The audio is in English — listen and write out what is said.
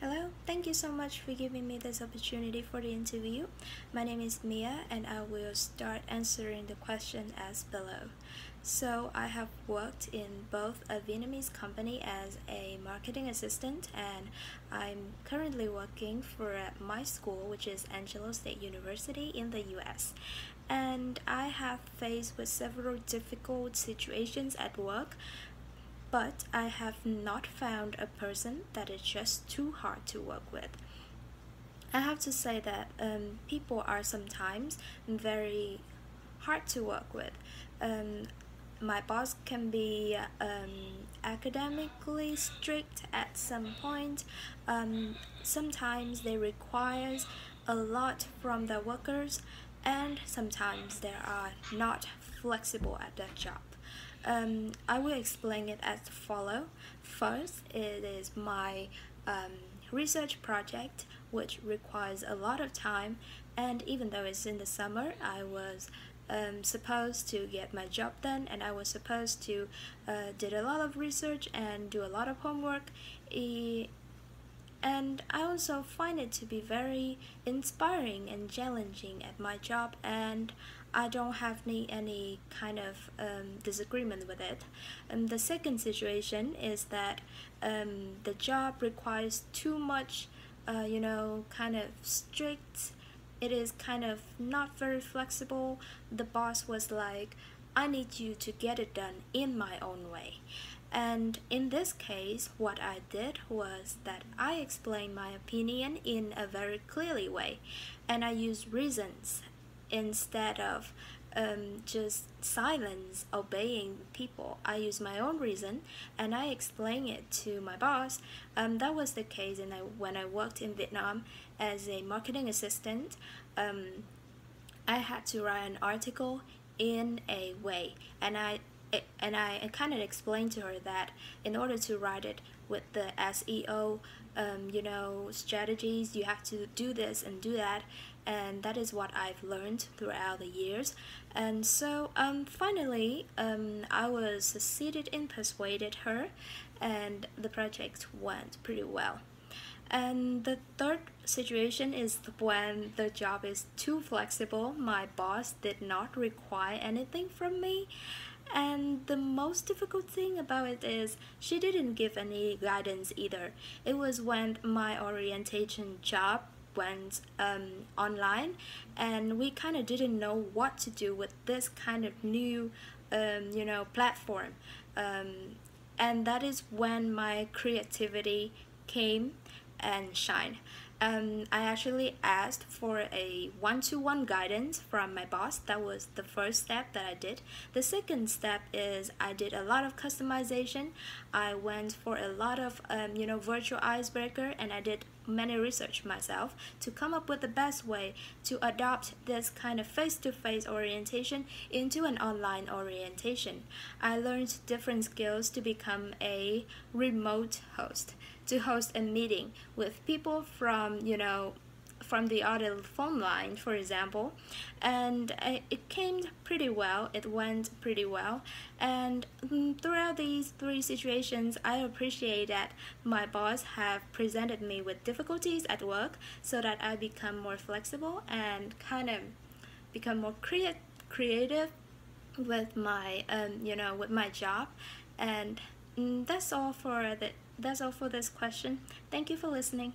Hello, thank you so much for giving me this opportunity for the interview. My name is Mia and I will start answering the question as below. So, I have worked in both a Vietnamese company as a marketing assistant and I'm currently working for my school, which is Angelo State University in the US. And I have faced with several difficult situations at work, but I have not found a person that is just too hard to work with. I have to say that people are sometimes very hard to work with. Um, my boss can be academically strict at some point. Sometimes they requires a lot from the workers, and sometimes they are not flexible at their job. I will explain it as follow. First, it is my um, research project, which requires a lot of time, and even though it's in the summer, I was supposed to get my job done, and I was supposed to did a lot of research and do a lot of homework. And I also find it to be very inspiring and challenging at my job, and I don't have any kind of disagreement with it. And the second situation is that the job requires too much, kind of strict. It is kind of not very flexible. The boss was like, I need you to get it done in my own way. And in this case, what I did was that I explained my opinion in a very clearly way, and I used reasons instead of just silence obeying people. I use my own reason and I explain it to my boss. That was the case when I worked in Vietnam as a marketing assistant. I had to write an article in a way, and I kind of explained to her that in order to write it with the SEO, strategies, you have to do this and do that, and that is what I've learned throughout the years. And so, finally, I was succeeded in persuaded her, and the project went pretty well. And the third situation is when the job is too flexible. My boss did not require anything from me. And the most difficult thing about it is she didn't give any guidance either. It was when my orientation job went online, and we kind of didn't know what to do with this kind of new, platform. And that is when my creativity came and shine. I actually asked for a one-to-one guidance from my boss. That was the first step that I did. The second step is I did a lot of customization. I went for a lot of virtual icebreaker, and I did many research myself to come up with the best way to adopt this kind of face-to-face orientation into an online orientation. I learned different skills to become a remote host, to host a meeting with people from the other phone line, for example, and it came pretty well. It went pretty well, and throughout these three situations, I appreciate that my boss have presented me with difficulties at work, so that I become more flexible and kind of become more creative with my with my job. And that's all for this question. Thank you for listening.